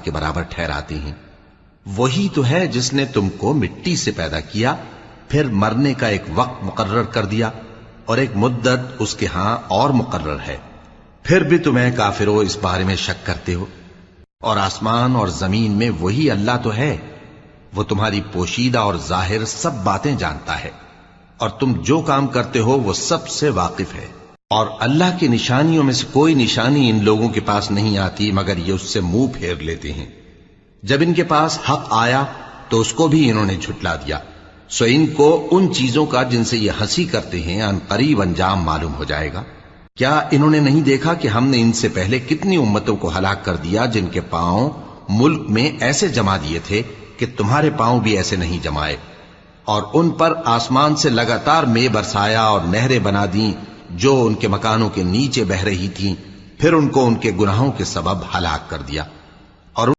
کے برابر ٹھہراتے ہیں۔ وہی تو ہے جس نے تم کو مٹی سے پیدا کیا، پھر مرنے کا ایک وقت مقرر کر دیا اور ایک مدت اس کے ہاں اور مقرر ہے، پھر بھی تمہیں کافرو اس بارے میں شک کرتے ہو۔ اور آسمان اور زمین میں وہی اللہ تو ہے، وہ تمہاری پوشیدہ اور ظاہر سب باتیں جانتا ہے، اور تم جو کام کرتے ہو وہ سب سے واقف ہے۔ اور اللہ کی نشانیوں میں سے کوئی نشانی ان لوگوں کے پاس نہیں آتی مگر یہ اس سے منہ پھیر لیتے ہیں۔ جب ان کے پاس حق آیا تو اس کو بھی انہوں نے جھٹلا دیا، سو ان کو ان چیزوں کا جن سے یہ ہنسی کرتے ہیں ان قریب انجام معلوم ہو جائے گا۔ کیا انہوں نے نہیں دیکھا کہ ہم نے ان سے پہلے کتنی امتوں کو ہلاک کر دیا جن کے پاؤں ملک میں ایسے جما دیے تھے کہ تمہارے پاؤں بھی ایسے نہیں جمائے، اور ان پر آسمان سے لگاتار مے برسایا اور نہریں بنا دیں جو ان کے مکانوں کے نیچے بہہ رہی تھیں، پھر ان کو ان کے گناہوں کے سبب ہلاک کر دیا۔